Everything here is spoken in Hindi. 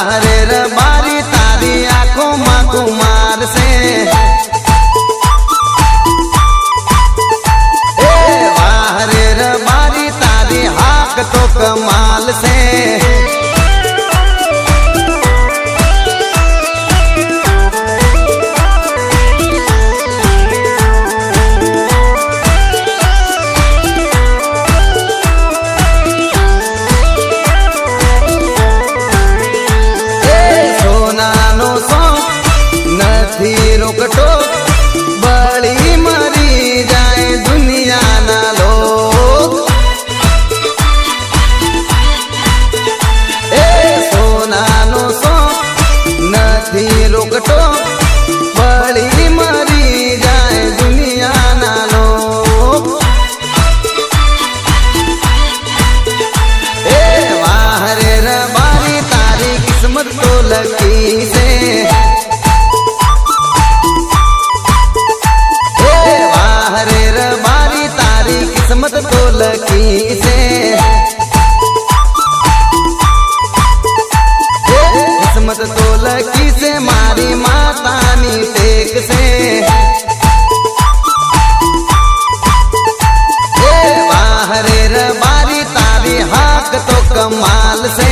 वाह रे रबारी तारी आंखों माँ कुमार से, वाह रे रबारी तारी हाक तो कमाल से। रोकटो बड़ी मरी जाए दुनिया ना लोग, सोना नो सो नथी रोकटो बड़ी मरी जाए दुनिया ना लोग। वाह रे रबारी तारी किस्मत तो लगी से, रे रबारी तारी किस्मत तो लकी से, किस्मत तो लकी से मारी मातानी टेक से। वाह रे रबारी तारी हाक तो कमाल से।